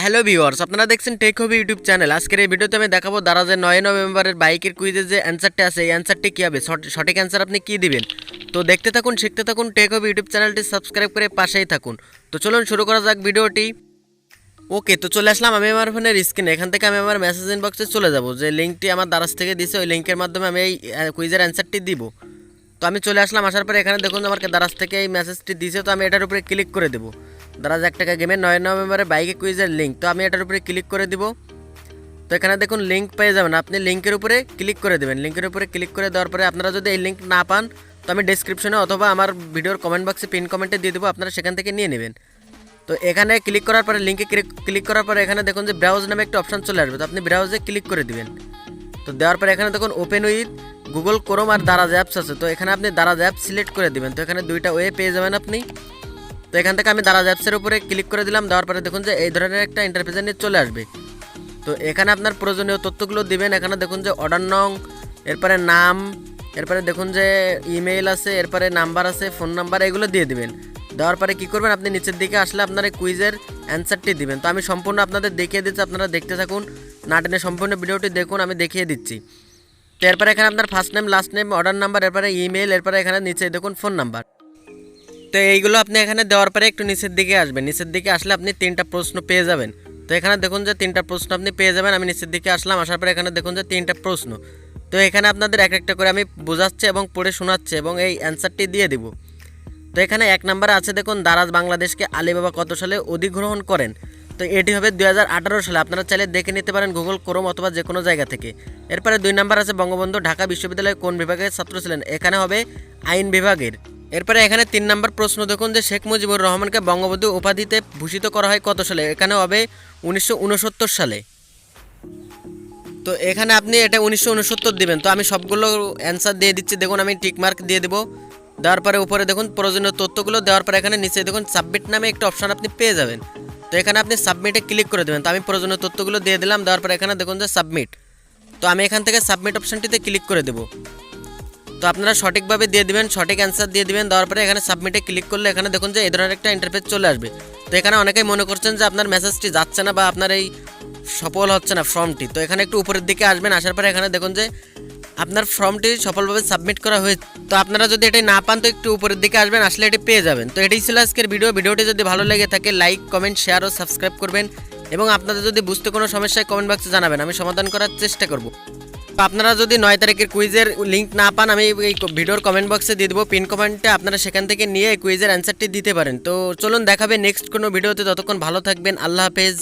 Hello viewers, আপনারা দেখছেন take হবি YouTube channel. আজকের এই ভিডিওতে আমি দেখাবো দারাজের 9 নভেম্বরের বাইকের কুইজের যে অ্যান্সারটা আছে, এই অ্যান্সারটি কী হবে, সঠিক অ্যান্সার আপনি কী দিবেন। তো দেখতে থাকুন, শিখতে থাকুন, টেক হবি ইউটিউব চ্যানেলটি সাবস্ক্রাইব করে পাশেই থাকুন। তো চলুন শুরু করা যাক ভিডিওটি। ওকে, তো চলে আসলাম আমি আমার ফোনের স্ক্রিনে। এখান থেকে আমি আমার মেসেজ ইনবক্সে চলে যাব, যে লিঙ্কটি আমার দারাজ থেকে দিয়েছে, ওই লিঙ্কের মাধ্যমে আমি এই কুইজের অ্যান্সারটি দিব। তো আমি চলে আসলাম, আসার পরে এখানে দেখুন আমার দারাজ থেকে এই মেসেজটি দিয়েছে। তো আমি এটার উপরে ক্লিক করে দেবো। দারাজ 1 টাকা গেমের 9 নভেম্বরে বাইকে কুইজের লিঙ্ক। তো আমি এটার উপরে ক্লিক করে দিব। তো এখানে দেখুন লিঙ্ক পেয়ে যাবেন, আপনি লিঙ্কের উপরে ক্লিক করে দেবেন। লিঙ্কের উপরে ক্লিক করে দেওয়ার পরে আপনারা যদি এই লিঙ্ক না পান, তো আমি ডেসক্রিপশনে অথবা আমার ভিডিওর কমেন্ট বক্সে পিন কমেন্টে দিয়ে দেবো, আপনারা সেখান থেকে নিয়ে নেবেন। তো এখানে ক্লিক করার পরে লিঙ্কে ক্লিক করার পরে এখানে দেখুন যে ব্রাউজ নামে একটা অপশান চলে আসবে। তো আপনি ব্রাউজে ক্লিক করে দিবেন। তো দেওয়ার পরে এখানে দেখুন ওপেন উইথ গুগল ক্রোম আর দারাজ অ্যাপস আছে। তো এখানে আপনি দারাজ অ্যাপ সিলেক্ট করে দিবেন। তো এখানে দুইটা ওয়ে পেয়ে যাবেন আপনি। তো এখান থেকে আমি দারাজ অ্যাপসের উপরে ক্লিক করে দিলাম। দেওয়ার পরে দেখুন যে এই ধরনের একটা ইন্টারফেস নিয়ে চলে আসবে। তো এখানে আপনার প্রয়োজনীয় তথ্যগুলো দিবেন। এখানে দেখুন যে অর্ডার নং, এরপরে নাম, এরপরে দেখুন যে ইমেইল আছে, এরপরে নাম্বার আছে, ফোন নাম্বার, এগুলো দিয়ে দিবেন। দেওয়ার পরে কী করবেন, আপনি নিচের দিকে আসলে আপনার এই কুইজের অ্যান্সারটি দিবেন। তো আমি সম্পূর্ণ আপনাদের দেখিয়ে দিচ্ছি, আপনারা দেখতে থাকুন, না টেনে সম্পূর্ণ ভিডিওটি দেখুন, আমি দেখিয়ে দিচ্ছি। তো এরপরে এখানে আপনার first name, last name, order number, এরপরে ইমেল, এরপরে এখানে নিচে দেখুন ফোন নাম্বার। তো এইগুলো আপনি এখানে দেওয়ার পরে একটু নিচের দিকে আসবেন। নিচের দিকে আসলে আপনি 3টা প্রশ্ন পেয়ে যাবেন। তো এখানে দেখুন যে 3টা প্রশ্ন আপনি পেয়ে যাবেন। আমি নিচের দিকে আসলাম, আসার পরে এখানে দেখুন যে 3টা প্রশ্ন। তো এখানে আপনাদের এক একটা করে আমি বোঝাচ্ছি এবং পড়ে শোনাচ্ছি এবং এই অ্যান্সারটি দিয়ে দিব। তো এখানে 1 নম্বরে আছে দেখুন, দারাজ বাংলাদেশকে আলিবাবা কত সালে অধিগ্রহণ করেন। তো এটি হবে 2018 সালে। আপনারা চাইলে দেখে নিতে পারেন গুগল ক্রোম অথবা যে কোনো জায়গা থেকে। এরপরে 2 নম্বর আছে বঙ্গবন্ধু ঢাকা বিশ্ববিদ্যালয়ে কোন বিভাগের ছাত্র ছিলেন। এখানে হবে আইন বিভাগের। এরপরে এখানে 3 নম্বর প্রশ্ন দেখুন যে শেখ মুজিবুর রহমানকে বঙ্গবন্ধু উপাধিতে ভূষিত করা হয় কত সালে। এখানে হবে 1969 সালে। তো এখানে আপনি এটা 1969 দিবেন। তো আমি সবগুলো অ্যান্সার দিয়ে দিচ্ছি, দেখুন আমি টিকমার্ক দিয়ে দেবো। দেওয়ার পরে উপরে দেখুন প্রয়োজনীয় তথ্যগুলো দেওয়ার পরে এখানে নিচে দেখুন সাবমিট নামে একটা অপশান আপনি পেয়ে যাবেন। তো এখানে আপনি সাবমিটে ক্লিক করে দেবেন। তো আমি প্রয়োজনীয় তথ্যগুলো দিয়ে দিলাম। দেওয়ার পরে এখানে দেখুন যে সাবমিট। তো আমি এখান থেকে সাবমিট অপশানটিতে ক্লিক করে দেবো। তো আপনারা সঠিকভাবে দিয়ে দিবেন, সঠিক অ্যান্সার দিয়ে দিবেন। দেওয়ার পরে এখানে সাবমিটে ক্লিক করলে এখানে দেখুন যে এই ধরনের একটা ইন্টারফেস চলে আসবে। তো এখানে অনেকেই মনে করছেন যে আপনার মেসেজটি যাচ্ছে না বা আপনার এই সফল হচ্ছে না ফর্মটি। তো এখানে একটু উপরের দিকে আসবেন, আসার পরে এখানে দেখুন যে আপনার ফর্মটি সফলভাবে সাবমিট করা হয়েছে। তো আপনারা যদি এটি না পান তো একটু উপরের দিকে আসবেন, আসলে এটি পেয়ে যাবেন। তো এটাই ছিল আজকের ভিডিওটি যদি ভালো লেগে থাকে লাইক, কমেন্ট, শেয়ার ও সাবস্ক্রাইব করবেন। এবং আপনাদের যদি বুঝতে কোনো সমস্যায় কমেন্ট বক্সে জানাবেন, আমি সমাধান করার চেষ্টা করব। তো আপনারা যদি 9 তারিখের কুইজের লিঙ্ক না পান, আমি এই ভিডিওর কমেন্ট বক্সে দিয়ে দেবো পিন কমেন্টে, আপনারা সেখান থেকে নিয়ে কুইজের অ্যান্সারটি দিতে পারেন। তো চলুন দেখাবে নেক্সট কোনো ভিডিওতে। ততক্ষণ ভালো থাকবেন, আল্লাহ হাফেজ।